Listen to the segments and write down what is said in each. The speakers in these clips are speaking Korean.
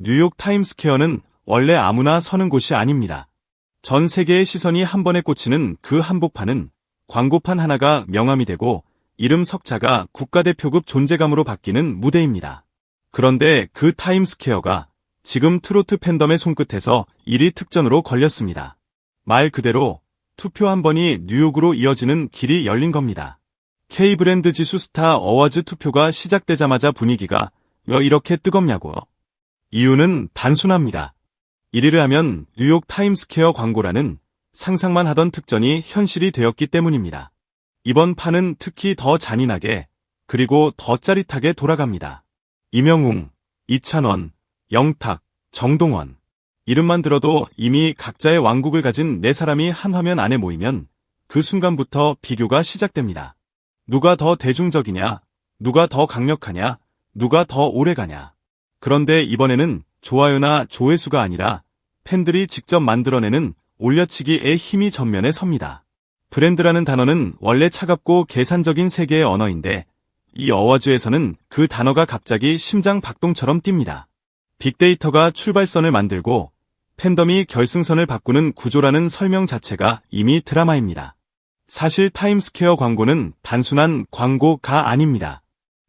뉴욕 타임스퀘어는 원래 아무나 서는 곳이 아닙니다. 전 세계의 시선이 한 번에 꽂히는 그 한복판은 광고판 하나가 명함이 되고 이름 석자가 국가대표급 존재감으로 바뀌는 무대입니다. 그런데 그 타임스퀘어가 지금 트로트 팬덤의 손끝에서 1위 특전으로 걸렸습니다. 말 그대로 투표 한 번이 뉴욕으로 이어지는 길이 열린 겁니다. K브랜드 지수 스타 어워즈 투표가 시작되자마자 분위기가 왜 이렇게 뜨겁냐고요? 이유는 단순합니다. 1위를 하면 뉴욕 타임스퀘어 광고라는 상상만 하던 특전이 현실이 되었기 때문입니다. 이번 판은 특히 더 잔인하게 그리고 더 짜릿하게 돌아갑니다. 임영웅, 이찬원, 영탁, 정동원. 이름만 들어도 이미 각자의 왕국을 가진 네 사람이 한 화면 안에 모이면 그 순간부터 비교가 시작됩니다. 누가 더 대중적이냐, 누가 더 강력하냐, 누가 더 오래가냐. 그런데 이번에는 좋아요나 조회수가 아니라 팬들이 직접 만들어내는 올려치기의 힘이 전면에 섭니다. 브랜드라는 단어는 원래 차갑고 계산적인 세계의 언어인데 이 어워즈에서는 그 단어가 갑자기 심장 박동처럼 뜁니다. 빅데이터가 출발선을 만들고 팬덤이 결승선을 바꾸는 구조라는 설명 자체가 이미 드라마입니다. 사실 타임스퀘어 광고는 단순한 광고가 아닙니다.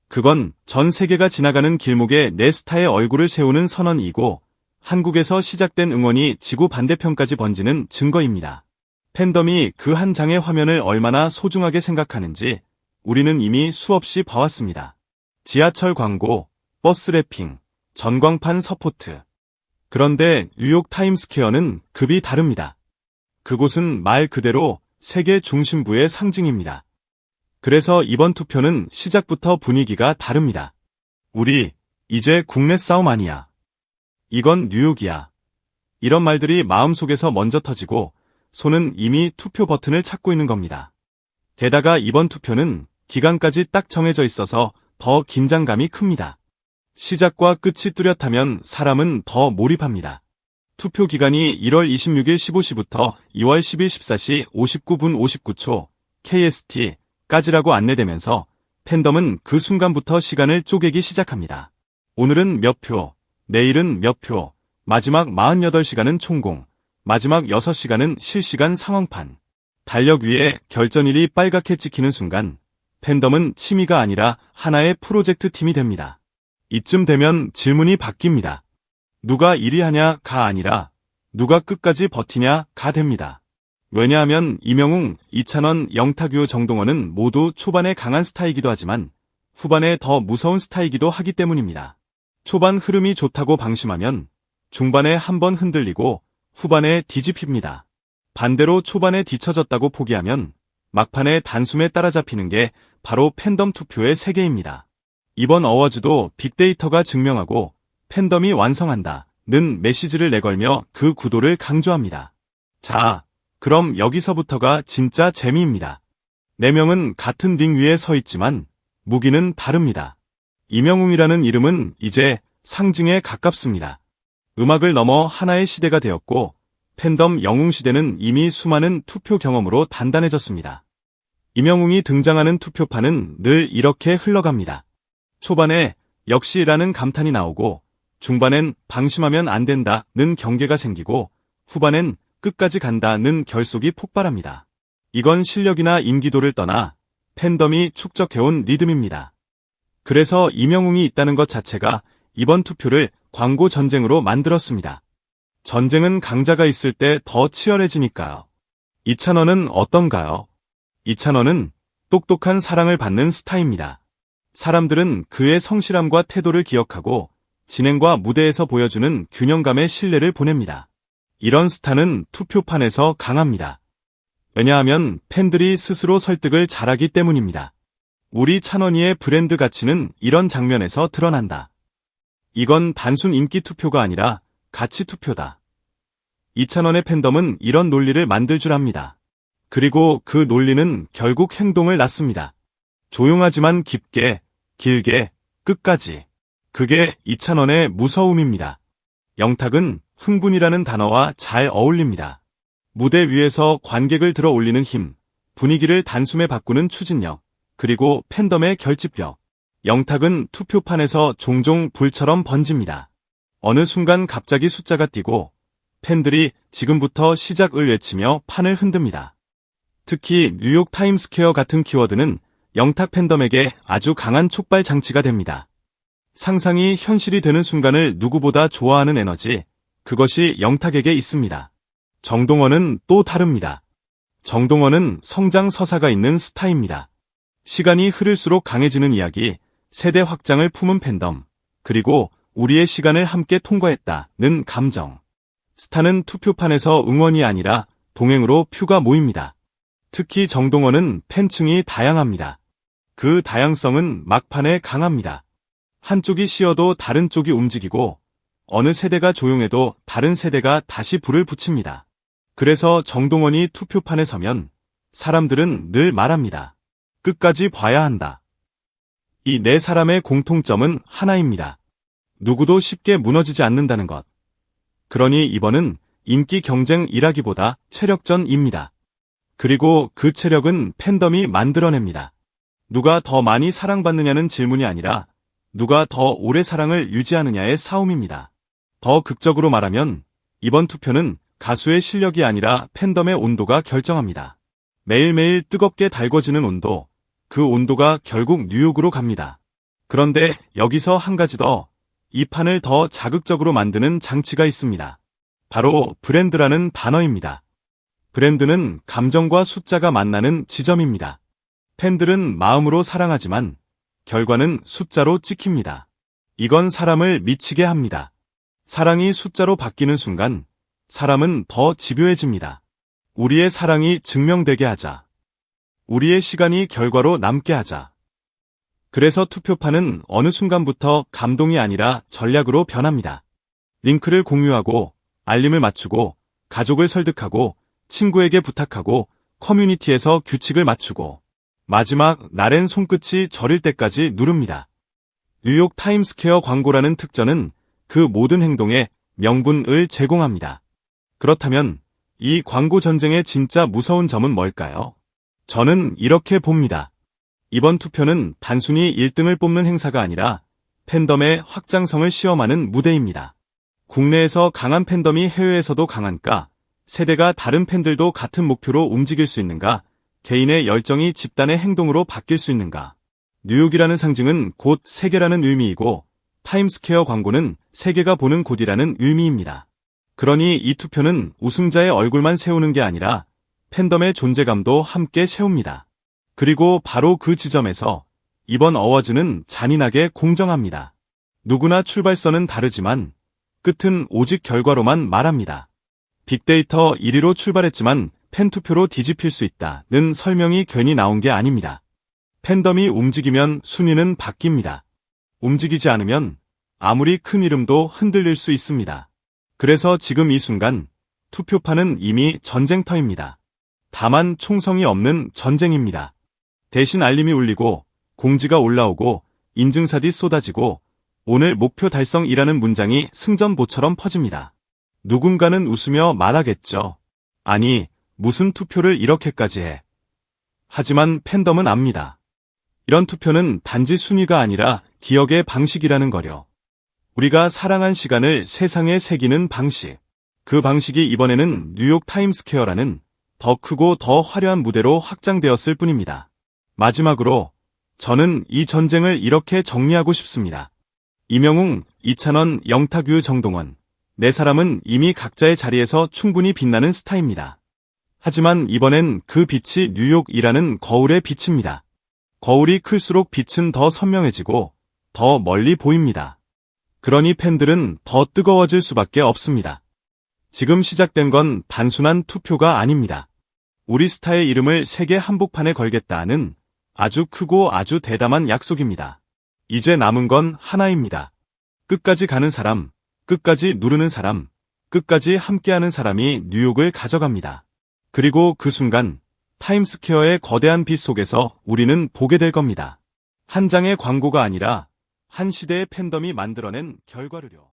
그건 전 세계가 지나가는 길목에 내 스타의 얼굴을 세우는 선언이고 한국에서 시작된 응원이 지구 반대편까지 번지는 증거입니다. 팬덤이 그 한 장의 화면을 얼마나 소중하게 생각하는지 우리는 이미 수없이 봐왔습니다. 지하철 광고, 버스 랩핑, 전광판 서포트. 그런데 뉴욕 타임스퀘어는 급이 다릅니다. 그곳은 말 그대로 세계 중심부의 상징입니다. 그래서 이번 투표는 시작부터 분위기가 다릅니다. 우리 이제 국내 싸움 아니야. 이건 뉴욕이야. 이런 말들이 마음속에서 먼저 터지고 손은 이미 투표 버튼을 찾고 있는 겁니다. 게다가 이번 투표는 기간까지 딱 정해져 있어서 더 긴장감이 큽니다. 시작과 끝이 뚜렷하면 사람은 더 몰입합니다. 투표 기간이 1월 26일 15시부터 2월 10일 14시 59분 59초 KST까지라고 안내되면서 팬덤은 그 순간부터 시간을 쪼개기 시작합니다. 오늘은 몇 표, 내일은 몇 표, 마지막 48시간은 총공, 마지막 6시간은 실시간 상황판. 달력 위에 결전일이 빨갛게 찍히는 순간 팬덤은 취미가 아니라 하나의 프로젝트 팀이 됩니다. 이쯤 되면 질문이 바뀝니다. 누가 1위 하냐가 아니라 누가 끝까지 버티냐가 됩니다. 왜냐하면 임영웅, 이찬원, 영탁유, 정동원은 모두 초반에 강한 스타이기도 하지만 후반에 더 무서운 스타이기도 하기 때문입니다. 초반 흐름이 좋다고 방심하면 중반에 한번 흔들리고 후반에 뒤집힙니다. 반대로 초반에 뒤처졌다고 포기하면 막판에 단숨에 따라잡히는 게 바로 팬덤 투표의 세계입니다. 이번 어워즈도 빅데이터가 증명하고 팬덤이 완성한다는 메시지를 내걸며 그 구도를 강조합니다. 자, 그럼 여기서부터가 진짜 재미입니다. 4명은 같은 링 위에 서 있지만 무기는 다릅니다. 임영웅이라는 이름은 이제 상징에 가깝습니다. 음악을 넘어 하나의 시대가 되었고 팬덤 영웅 시대는 이미 수많은 투표 경험으로 단단해졌습니다. 임영웅이 등장하는 투표판은 늘 이렇게 흘러갑니다. 초반에 역시라는 감탄이 나오고 중반엔 방심하면 안 된다는 경계가 생기고 후반엔 끝까지 간다는 결속이 폭발합니다. 이건 실력이나 인기도를 떠나 팬덤이 축적해온 리듬입니다. 그래서 임영웅이 있다는 것 자체가 이번 투표를 광고 전쟁으로 만들었습니다. 전쟁은 강자가 있을 때 더 치열해지니까요. 이찬원은 어떤가요? 이찬원은 똑똑한 사랑을 받는 스타입니다. 사람들은 그의 성실함과 태도를 기억하고 진행과 무대에서 보여주는 균형감의 신뢰를 보냅니다. 이런 스타는 투표판에서 강합니다. 왜냐하면 팬들이 스스로 설득을 잘하기 때문입니다. 우리 찬원이의 브랜드 가치는 이런 장면에서 드러난다. 이건 단순 인기 투표가 아니라 가치 투표다. 이찬원의 팬덤은 이런 논리를 만들 줄 압니다. 그리고 그 논리는 결국 행동을 낳습니다. 조용하지만 깊게, 길게, 끝까지. 그게 이찬원의 무서움입니다. 영탁은 흥분이라는 단어와 잘 어울립니다. 무대 위에서 관객을 들어 올리는 힘, 분위기를 단숨에 바꾸는 추진력, 그리고 팬덤의 결집력. 영탁은 투표판에서 종종 불처럼 번집니다. 어느 순간 갑자기 숫자가 띄고 팬들이 지금부터 시작을 외치며 판을 흔듭니다. 특히 뉴욕 타임스퀘어 같은 키워드는 영탁 팬덤에게 아주 강한 촉발 장치가 됩니다. 상상이 현실이 되는 순간을 누구보다 좋아하는 에너지, 그것이 영탁에게 있습니다. 정동원은 또 다릅니다. 정동원은 성장 서사가 있는 스타입니다. 시간이 흐를수록 강해지는 이야기, 세대 확장을 품은 팬덤, 그리고 우리의 시간을 함께 통과했다는 감정. 스타는 투표판에서 응원이 아니라 동행으로 표가 모입니다. 특히 정동원은 팬층이 다양합니다. 그 다양성은 막판에 강합니다. 한쪽이 쉬어도 다른 쪽이 움직이고 어느 세대가 조용해도 다른 세대가 다시 불을 붙입니다. 그래서 정동원이 투표판에 서면 사람들은 늘 말합니다. 끝까지 봐야 한다. 이 네 사람의 공통점은 하나입니다. 누구도 쉽게 무너지지 않는다는 것. 그러니 이번은 인기 경쟁이라기보다 체력전입니다. 그리고 그 체력은 팬덤이 만들어냅니다. 누가 더 많이 사랑받느냐는 질문이 아니라 누가 더 오래 사랑을 유지하느냐의 싸움입니다. 더 극적으로 말하면 이번 투표는 가수의 실력이 아니라 팬덤의 온도가 결정합니다. 매일매일 뜨겁게 달궈지는 온도, 그 온도가 결국 뉴욕으로 갑니다. 그런데 여기서 한 가지 더, 이 판을 더 자극적으로 만드는 장치가 있습니다. 바로 브랜드라는 단어입니다. 브랜드는 감정과 숫자가 만나는 지점입니다. 팬들은 마음으로 사랑하지만 결과는 숫자로 찍힙니다. 이건 사람을 미치게 합니다. 사랑이 숫자로 바뀌는 순간 사람은 더 집요해집니다. 우리의 사랑이 증명되게 하자. 우리의 시간이 결과로 남게 하자. 그래서 투표판은 어느 순간부터 감동이 아니라 전략으로 변합니다. 링크를 공유하고 알림을 맞추고 가족을 설득하고 친구에게 부탁하고 커뮤니티에서 규칙을 맞추고 마지막 날엔 손끝이 저릴 때까지 누릅니다. 뉴욕 타임스퀘어 광고라는 특전은 그 모든 행동에 명분을 제공합니다. 그렇다면 이 광고 전쟁의 진짜 무서운 점은 뭘까요? 저는 이렇게 봅니다. 이번 투표는 단순히 1등을 뽑는 행사가 아니라 팬덤의 확장성을 시험하는 무대입니다. 국내에서 강한 팬덤이 해외에서도 강한가, 세대가 다른 팬들도 같은 목표로 움직일 수 있는가, 개인의 열정이 집단의 행동으로 바뀔 수 있는가. 뉴욕이라는 상징은 곧 세계라는 의미이고 타임스퀘어 광고는 세계가 보는 곳이라는 의미입니다. 그러니 이 투표는 우승자의 얼굴만 세우는 게 아니라 팬덤의 존재감도 함께 세웁니다. 그리고 바로 그 지점에서 이번 어워즈는 잔인하게 공정합니다. 누구나 출발선은 다르지만 끝은 오직 결과로만 말합니다. 빅데이터 1위로 출발했지만 팬투표로 뒤집힐 수 있다는 설명이 괜히 나온 게 아닙니다. 팬덤이 움직이면 순위는 바뀝니다. 움직이지 않으면 아무리 큰 이름도 흔들릴 수 있습니다. 그래서 지금 이 순간 투표판은 이미 전쟁터입니다. 다만 총성이 없는 전쟁입니다. 대신 알림이 울리고 공지가 올라오고 인증사디 쏟아지고 오늘 목표 달성이라는 문장이 승전보처럼 퍼집니다. 누군가는 웃으며 말하겠죠. 아니, 무슨 투표를 이렇게까지 해. 하지만 팬덤은 압니다. 이런 투표는 단지 순위가 아니라 기억의 방식이라는 거려. 우리가 사랑한 시간을 세상에 새기는 방식. 그 방식이 이번에는 뉴욕 타임스퀘어라는 더 크고 더 화려한 무대로 확장되었을 뿐입니다. 마지막으로 저는 이 전쟁을 이렇게 정리하고 싶습니다. 이명웅, 이찬원, 영탁유, 정동원. 네 사람은 이미 각자의 자리에서 충분히 빛나는 스타입니다. 하지만 이번엔 그 빛이 뉴욕이라는 거울에 비칩니다. 거울이 클수록 빛은 더 선명해지고 더 멀리 보입니다. 그러니 팬들은 더 뜨거워질 수밖에 없습니다. 지금 시작된 건 단순한 투표가 아닙니다. 우리 스타의 이름을 세계 한복판에 걸겠다는 아주 크고 아주 대담한 약속입니다. 이제 남은 건 하나입니다. 끝까지 가는 사람, 끝까지 누르는 사람, 끝까지 함께하는 사람이 뉴욕을 가져갑니다. 그리고 그 순간 타임스퀘어의 거대한 빛 속에서 우리는 보게 될 겁니다. 한 장의 광고가 아니라 한 시대의 팬덤이 만들어낸 결과를요.